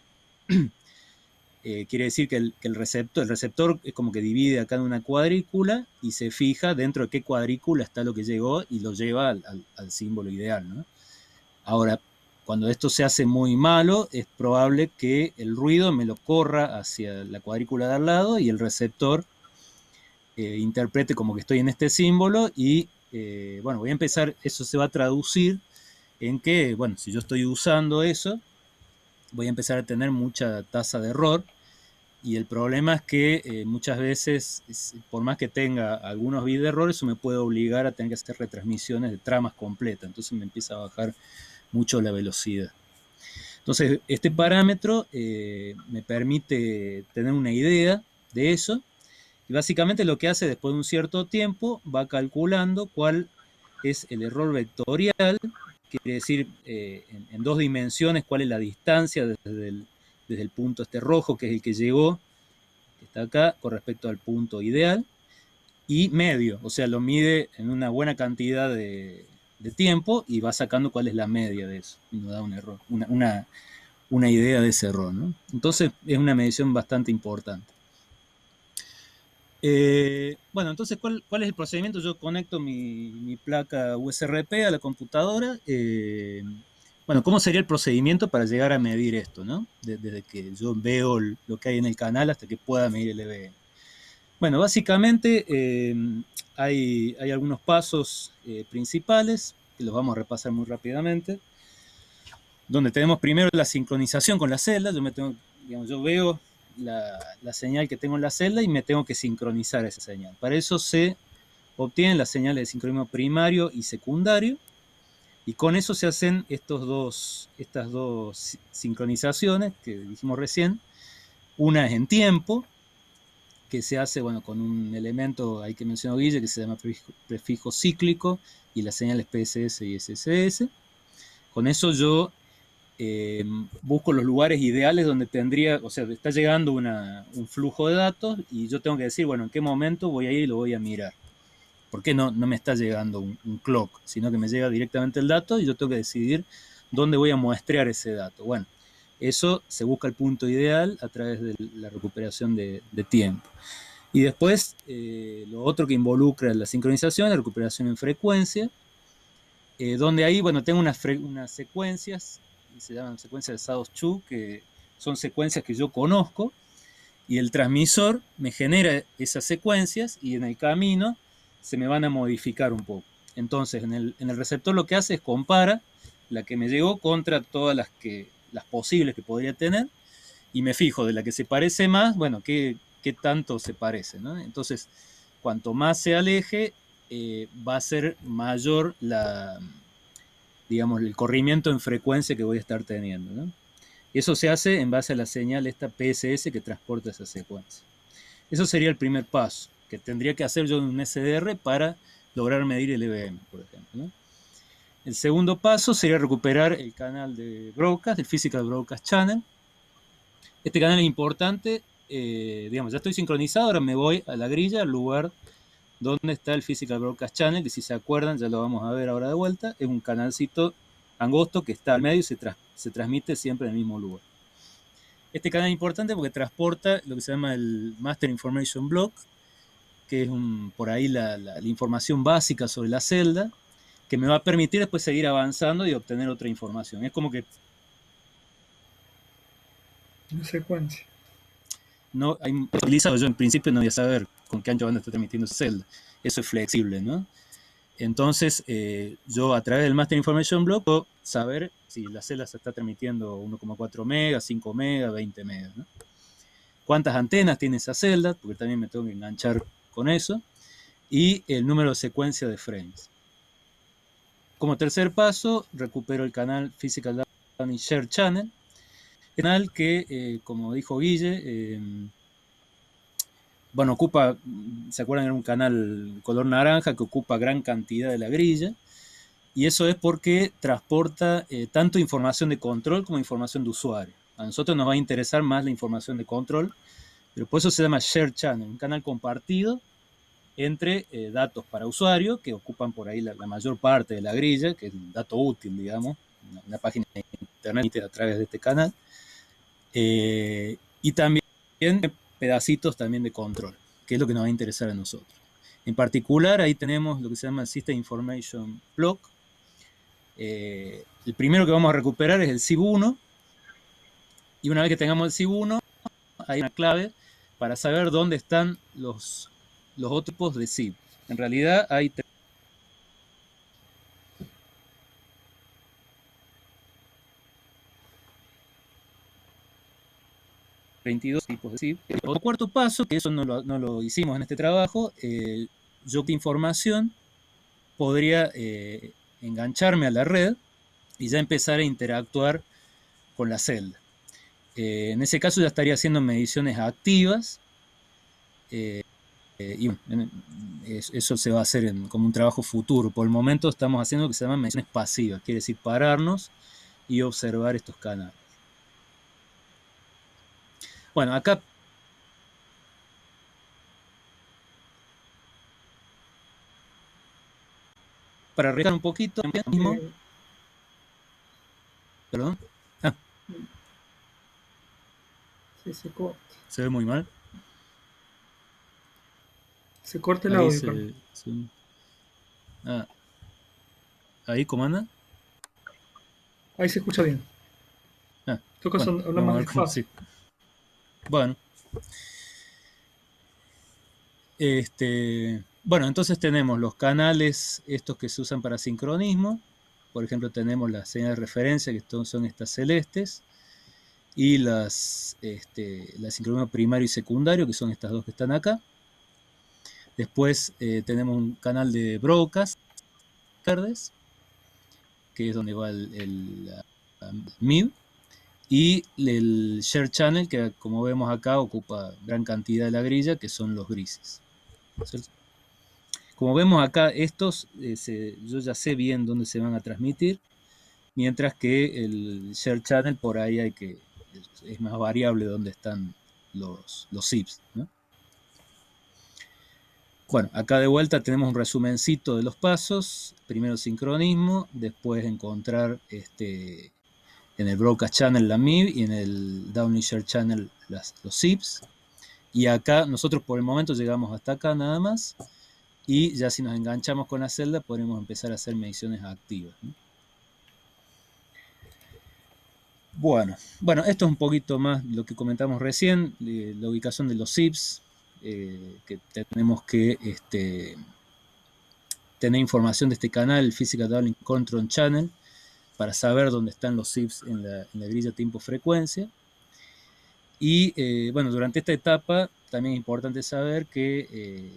Quiere decir que el receptor es como que divide acá en una cuadrícula y se fija dentro de qué cuadrícula está lo que llegó y lo lleva al símbolo ideal, ¿no? Ahora, cuando esto se hace muy malo, es probable que el ruido me lo corra hacia la cuadrícula de al lado y el receptor interprete como que estoy en este símbolo y, bueno, voy a empezar, eso se va a traducir en que, bueno, si yo estoy usando eso, voy a empezar a tener mucha tasa de error. Y el problema es que muchas veces, por más que tenga algunos bits de error, eso me puede obligar a tener que hacer retransmisiones de tramas completas. Entonces me empieza a bajar mucho la velocidad. Entonces, este parámetro me permite tener una idea de eso. Y básicamente lo que hace después de un cierto tiempo, va calculando cuál es el error vectorial, quiere decir en dos dimensiones cuál es la distancia desde el punto este rojo, que es el que llegó, que está acá, con respecto al punto ideal, y medio, o sea, lo mide en una buena cantidad de tiempo y va sacando cuál es la media de eso, y nos da un error, una idea de ese error, ¿no? Entonces es una medición bastante importante. Bueno, entonces, ¿cuál es el procedimiento? Yo conecto mi placa USRP a la computadora. Bueno, ¿cómo sería el procedimiento para llegar a medir esto, ¿no? Desde que yo veo lo que hay en el canal hasta que pueda medir el EVM. Bueno, básicamente hay algunos pasos principales, que los vamos a repasar muy rápidamente, donde tenemos primero la sincronización con la celda. Yo veo la señal que tengo en la celda y me tengo que sincronizar esa señal. Para eso se obtienen las señales de sincronismo primario y secundario, y con eso se hacen estas dos sincronizaciones que dijimos recién. Una es en tiempo, que se hace, bueno, con un elemento ahí que mencionó Guille, que se llama prefijo cíclico, y las señales PSS y SSS. Con eso yo busco los lugares ideales donde tendría, o sea, está llegando un flujo de datos y yo tengo que decir, bueno, en qué momento voy a ir y lo voy a mirar. ¿Por qué no me está llegando un clock, sino que me llega directamente el dato y yo tengo que decidir dónde voy a muestrear ese dato? Bueno, eso se busca el punto ideal a través de la recuperación de tiempo. Y después, lo otro que involucra la sincronización, la recuperación en frecuencia, donde ahí, bueno, tengo unas secuencias, se llaman secuencias de Sados-Chu, que son secuencias que yo conozco, y el transmisor me genera esas secuencias y en el camino se me van a modificar un poco. Entonces, en el receptor lo que hace es compara la que me llegó contra todas las posibles que podría tener, y me fijo de la que se parece más, bueno, qué tanto se parece, ¿no? Entonces, cuanto más se aleje, va a ser mayor digamos, el corrimiento en frecuencia que voy a estar teniendo, ¿no? Y eso se hace en base a la señal esta PSS que transporta esa secuencia. Eso sería el primer paso, que tendría que hacer yo en un SDR para lograr medir el EVM, por ejemplo, ¿no? El segundo paso sería recuperar el canal de broadcast, el Physical Broadcast Channel. Este canal es importante, digamos, ya estoy sincronizado, ahora me voy a la grilla, al lugar donde está el Physical Broadcast Channel, que si se acuerdan, ya lo vamos a ver ahora de vuelta, es un canalcito angosto que está al medio y se transmite siempre en el mismo lugar. Este canal es importante porque transporta lo que se llama el Master Information Block, que es por ahí la información básica sobre la celda, que me va a permitir después seguir avanzando y obtener otra información. Es como que
una secuencia.
no hay utilizado, yo en principio no voy a saber con qué ancho banda está transmitiendo esa celda. Eso es flexible, ¿no? Entonces, yo a través del Master Information Block puedo saber si la celda se está transmitiendo 1,4 megas, 5 megas, 20 megas, ¿no? Cuántas antenas tiene esa celda, porque también me tengo que enganchar con eso, y el número de secuencia de frames. Como tercer paso, recupero el canal Physical Dynamic Share Channel, canal que, como dijo Guille, bueno, ocupa, ¿se acuerdan? Era un canal color naranja que ocupa gran cantidad de la grilla, y eso es porque transporta tanto información de control como información de usuario. A nosotros nos va a interesar más la información de control, pero por eso se llama Share Channel, un canal compartido entre datos para usuario, que ocupan por ahí la mayor parte de la grilla, que es el dato útil, digamos, una página de internet a través de este canal, y también pedacitos también de control, que es lo que nos va a interesar a nosotros. En particular, ahí tenemos lo que se llama el System Information Block. El primero que vamos a recuperar es el SIB1, y una vez que tengamos el SIB1, hay una clave para saber dónde están los otros tipos de SIB. En realidad hay 32 tipos de SIB. El cuarto paso, que eso no lo hicimos en este trabajo, yo de información podría engancharme a la red y ya empezar a interactuar con la celda. En ese caso ya estaría haciendo mediciones activas, y eso se va a hacer como un trabajo futuro. Por el momento estamos haciendo lo que se llama mediciones pasivas, quiere decir pararnos y observar estos canales. Bueno, acá para revisar un poquito mismo, perdón. Ah,
Sí, se corta.
se ve muy mal.
Se corta el
Ahí
audio, Carlos.
Ah, ahí comanda.
Ahí se escucha bien. Toca
Bueno,
hablar
vamos
más
a ver cómo
despacio.
sí. Bueno, bueno, entonces tenemos los canales estos que se usan para sincronismo. Por ejemplo, tenemos las señales de referencia, que son estas celestes, y la sincronismo primario y secundario, que son estas dos que están acá. Después tenemos un canal de broadcast verdes, que es donde va el MIB, y el Share Channel, que como vemos acá ocupa gran cantidad de la grilla, que son los grises. ¿Cierto? Como vemos acá, estos yo ya sé bien dónde se van a transmitir, mientras que el Share Channel por ahí es más variable dónde están los SIPs, ¿no? Bueno, acá de vuelta tenemos un resumencito de los pasos. Primero sincronismo, después encontrar en el Broadcast Channel la MIB y en el Downlink Share Channel los SIPs. Y acá nosotros por el momento llegamos hasta acá nada más. Y ya si nos enganchamos con la celda podremos empezar a hacer mediciones activas, ¿no? Bueno, esto es un poquito más lo que comentamos recién, la ubicación de los SIPs, que tenemos que tener información de este canal, el Physical Downlink Control Channel, para saber dónde están los SIPs en la grilla tiempo-frecuencia. Y bueno, durante esta etapa también es importante saber que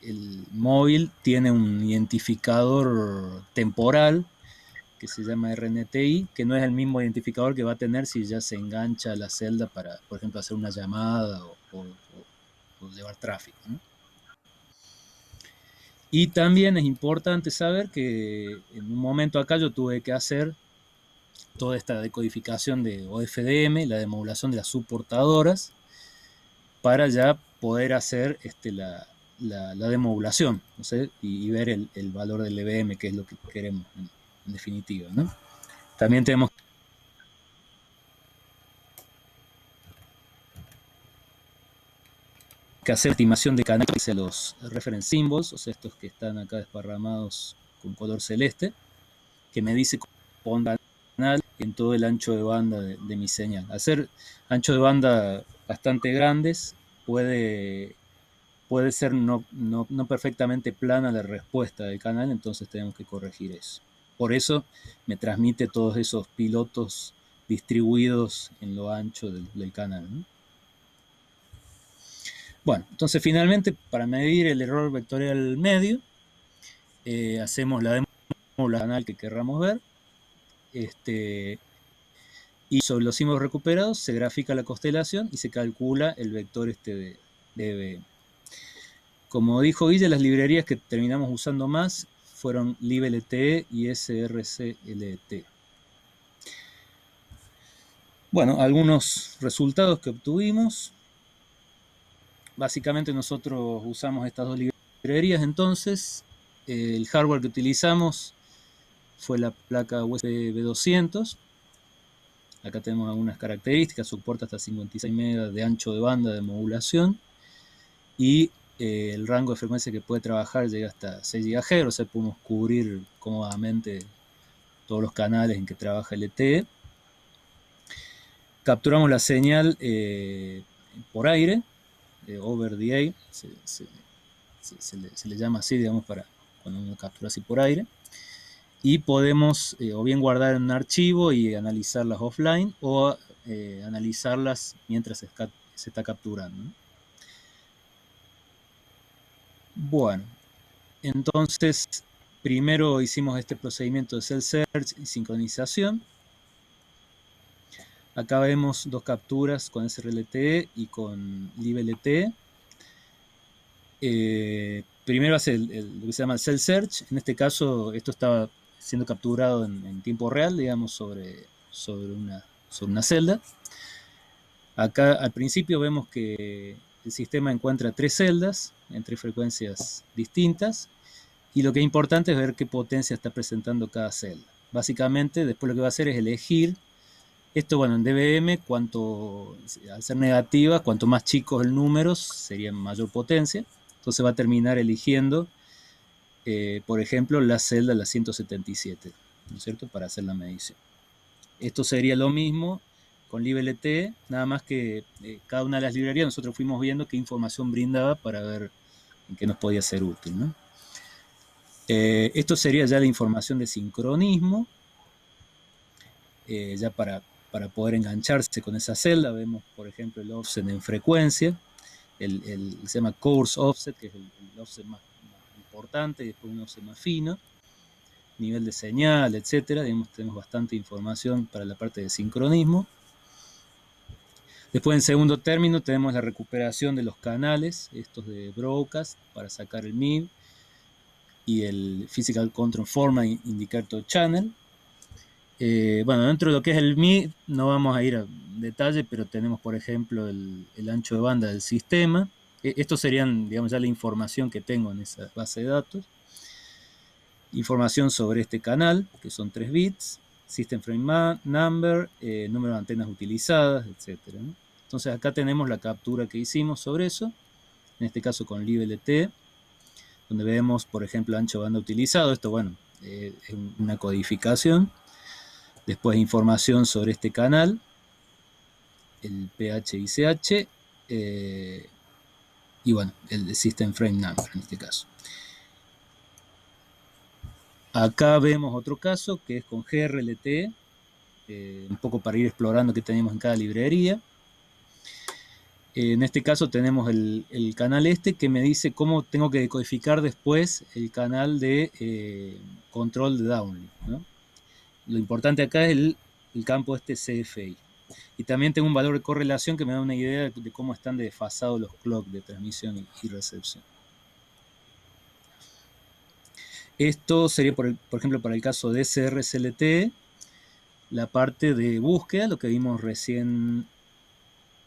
el móvil tiene un identificador temporal que se llama RNTI, que no es el mismo identificador que va a tener si ya se engancha a la celda para, por ejemplo, hacer una llamada o llevar tráfico, ¿no? Y también es importante saber que en un momento acá yo tuve que hacer toda esta decodificación de OFDM, la demodulación de las subportadoras, para ya poder hacer la demodulación, ¿no sé? y ver el valor del EBM, que es lo que queremos en definitiva, ¿no? También tenemos que hacer estimación de canales de los reference symbols, o sea, estos que están acá desparramados con color celeste, que me dice con canal en todo el ancho de banda de mi señal. Hacer ancho de banda bastante grandes puede ser no perfectamente plana la respuesta del canal, entonces tenemos que corregir eso. Por eso me transmite todos esos pilotos distribuidos en lo ancho del canal, ¿no? Bueno, entonces finalmente para medir el error vectorial medio, hacemos la demo del canal que querramos ver, Y sobre los símbolos recuperados se grafica la constelación y se calcula el vector de EBM. Como dijo Guille, las librerías que terminamos usando más fueron libLTE y srcLT. Bueno, algunos resultados que obtuvimos. Básicamente nosotros usamos estas dos librerías entonces. El hardware que utilizamos fue la placa USB B200. Acá tenemos algunas características, soporta hasta 56 MB de ancho de banda de modulación y el rango de frecuencia que puede trabajar llega hasta 6 GHz, o sea, podemos cubrir cómodamente todos los canales en que trabaja el LTE. Capturamos la señal por aire, over the air, se le llama así, digamos, para cuando uno captura así por aire. Y podemos o bien guardar en un archivo y analizarlas offline o analizarlas mientras se está capturando, ¿no? Bueno, entonces primero hicimos este procedimiento de cell search y sincronización. Acá vemos dos capturas con srLTE y con libLTE. Primero hace lo que se llama el cell search. En este caso esto estaba siendo capturado en tiempo real, digamos, sobre una celda. Acá al principio vemos que el sistema encuentra 3 celdas en 3 frecuencias distintas, y lo que es importante es ver qué potencia está presentando cada celda. Básicamente después lo que va a hacer es elegir esto. Bueno, en DBM, al ser negativa, cuanto más chicos el número, sería mayor potencia. Entonces va a terminar eligiendo, por ejemplo, la celda, la 177, ¿no es cierto?, para hacer la medición. Esto sería lo mismo con libLTE, nada más que cada una de las librerías nosotros fuimos viendo qué información brindaba para ver en qué nos podía ser útil, ¿no? Esto sería ya la información de sincronismo, ya para poder engancharse con esa celda. Vemos, por ejemplo, el offset en frecuencia, se llama coarse offset, que es el offset más importante, y después un offset más fino, nivel de señal, etcétera. Tenemos bastante información para la parte de sincronismo. Después, en segundo término, tenemos la recuperación de los canales, estos de broadcast, para sacar el MIB, y el Physical Control Format Indicator Channel. Bueno, dentro de lo que es el MIB no vamos a ir a detalle, pero tenemos, por ejemplo, el ancho de banda del sistema. Estos serían, digamos, ya la información que tengo en esa base de datos. Información sobre este canal, que son 3 bits, System Frame Number, número de antenas utilizadas, etc., ¿no? Entonces acá tenemos la captura que hicimos sobre eso, en este caso con libLTE, donde vemos, por ejemplo, ancho de banda utilizado. Esto, bueno, es una codificación. Después información sobre este canal, el PH-ICH, y bueno, el System Frame Number en este caso. Acá vemos otro caso que es con GRLT, un poco para ir explorando qué tenemos en cada librería. En este caso tenemos el canal que me dice cómo tengo que decodificar después el canal de control de downlink, ¿no? Lo importante acá es el campo CFI. Y también tengo un valor de correlación que me da una idea de cómo están desfasados los clocks de transmisión y recepción. Esto sería, por ejemplo, para el caso de srcLT, la parte de búsqueda, lo que vimos recién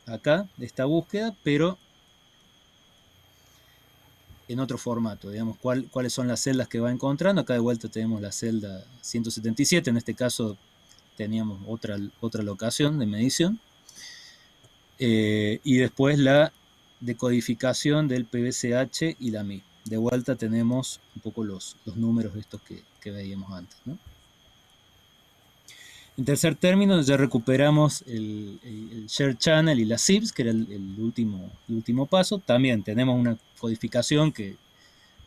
acá, de esta búsqueda, pero en otro formato, digamos, cuáles son las celdas que va encontrando. Acá de vuelta tenemos la celda 177, en este caso teníamos otra locación de medición. Y después la decodificación del PBCH y la MIB. De vuelta tenemos un poco los números estos que veíamos antes, ¿no? En tercer término, ya recuperamos el Share Channel y las SIBs, que era el último paso. También tenemos una codificación que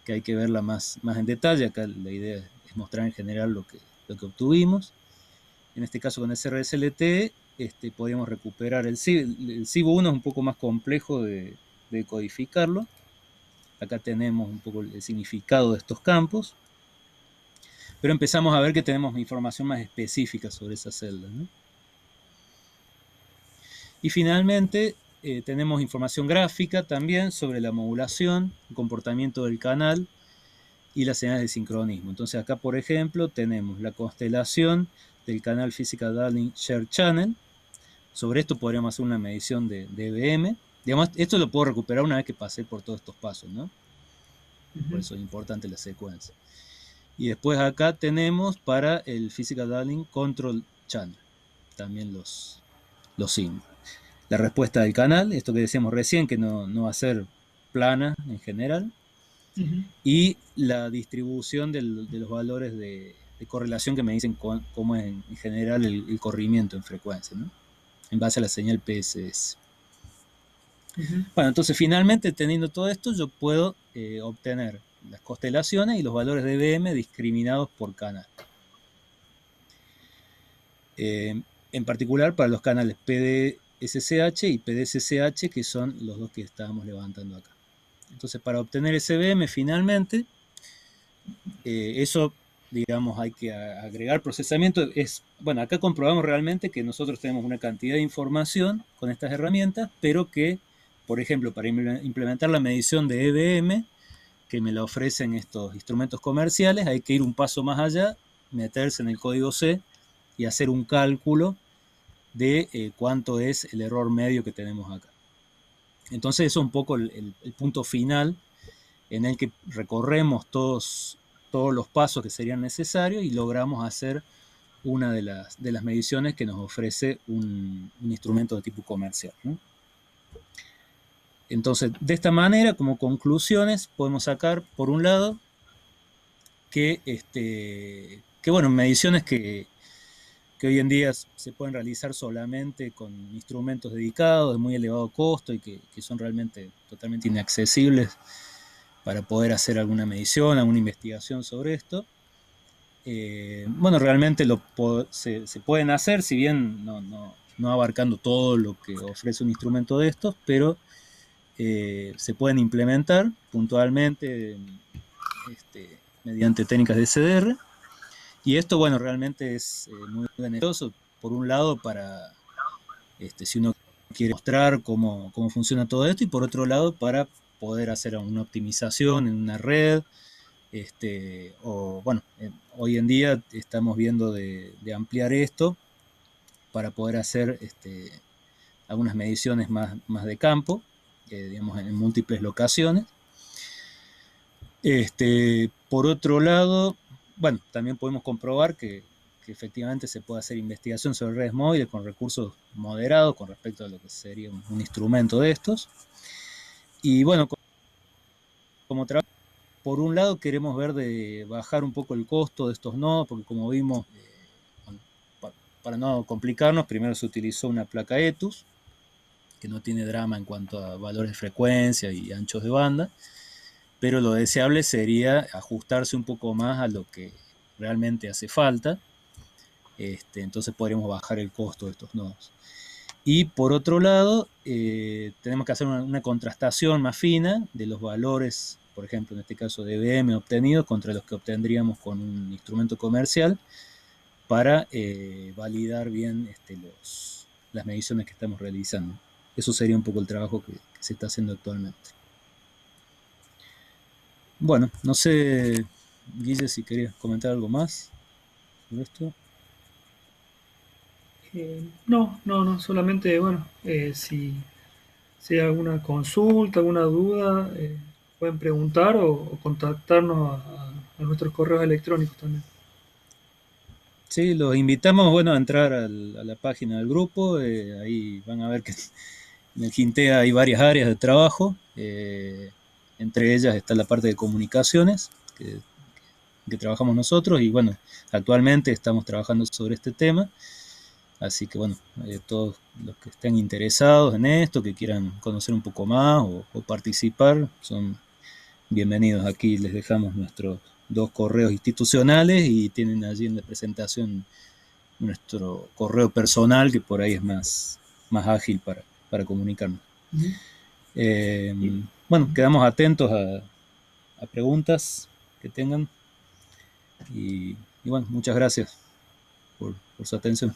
hay que verla más en detalle. Acá la idea es mostrar en general lo que obtuvimos. En este caso con srcLT podríamos recuperar el SIB. El SIB1 es un poco más complejo de codificarlo. Acá tenemos un poco el significado de estos campos. Pero empezamos a ver que tenemos información más específica sobre esas celdas, ¿no? Y finalmente tenemos información gráfica también sobre la modulación, el comportamiento del canal y las señales de sincronismo. Entonces acá, por ejemplo, tenemos la constelación del canal Physical Darling Share Channel. Sobre esto podríamos hacer una medición de EBM. Digamos, esto lo puedo recuperar una vez que pasé por todos estos pasos, ¿no? Por eso es importante la secuencia. Y después acá tenemos para el Physical Darling Control Channel, también los símbolos. La respuesta del canal, esto que decíamos recién, que no va a ser plana en general, y la distribución de los valores de correlación que me dicen cómo es en general el corrimiento en frecuencia, ¿no? En base a la señal PSS. Bueno, entonces finalmente teniendo todo esto yo puedo obtener las constelaciones y los valores de EBM discriminados por canal. En particular para los canales PDSCH y PDSCH, que son los dos que estábamos levantando acá. Entonces, para obtener ese EBM finalmente, eso, digamos, hay que agregar procesamiento. Bueno, acá comprobamos realmente que nosotros tenemos una cantidad de información con estas herramientas, pero que, por ejemplo, para implementar la medición de EBM, que me la ofrecen estos instrumentos comerciales, hay que ir un paso más allá, meterse en el código C y hacer un cálculo de cuánto es el error medio que tenemos acá. Entonces eso es un poco el punto final en el que recorremos todos los pasos que serían necesarios y logramos hacer una de las mediciones que nos ofrece un instrumento de tipo comercial, ¿no? Entonces, de esta manera, como conclusiones, podemos sacar, por un lado, que bueno, mediciones que hoy en día se pueden realizar solamente con instrumentos dedicados de muy elevado costo y que son realmente totalmente inaccesibles para poder hacer alguna medición, alguna investigación sobre esto. Bueno, realmente se pueden hacer, si bien no abarcando todo lo que ofrece un instrumento de estos, pero se pueden implementar puntualmente mediante técnicas de CDR. Y esto, bueno, realmente es muy beneficioso, por un lado, para si uno quiere mostrar cómo funciona todo esto, y por otro lado, para poder hacer una optimización en una red. O bueno, hoy en día estamos viendo de ampliar esto para poder hacer algunas mediciones más de campo, digamos, en múltiples locaciones. Por otro lado, bueno, también podemos comprobar que efectivamente se puede hacer investigación sobre redes móviles con recursos moderados con respecto a lo que sería un instrumento de estos. Y bueno, como trabajo, por un lado queremos ver de bajar un poco el costo de estos nodos, porque como vimos, bueno, para no complicarnos, primero se utilizó una placa ETUS, que no tiene drama en cuanto a valores de frecuencia y anchos de banda, pero lo deseable sería ajustarse un poco más a lo que realmente hace falta. Entonces podríamos bajar el costo de estos nodos. Y por otro lado, tenemos que hacer una contrastación más fina de los valores, por ejemplo, en este caso de EBM obtenidos contra los que obtendríamos con un instrumento comercial para validar bien las mediciones que estamos realizando. Eso sería un poco el trabajo que se está haciendo actualmente. Bueno, no sé, Guille, si querías comentar algo más sobre esto.
No, solamente, bueno, si hay alguna consulta, alguna duda, pueden preguntar o contactarnos a nuestros correos electrónicos también.
Sí, los invitamos, bueno, a entrar a la página del grupo. Ahí van a ver que en el Gintea hay varias áreas de trabajo. Entre ellas está la parte de comunicaciones, que trabajamos nosotros. Y bueno, actualmente estamos trabajando sobre este tema. Así que bueno, todos los que estén interesados en esto, que quieran conocer un poco más o participar, son bienvenidos. Aquí les dejamos nuestros 2 correos institucionales y tienen allí en la presentación nuestro correo personal, que por ahí es más ágil para comunicarnos. Bueno, quedamos atentos a preguntas que tengan y bueno, muchas gracias por su atención.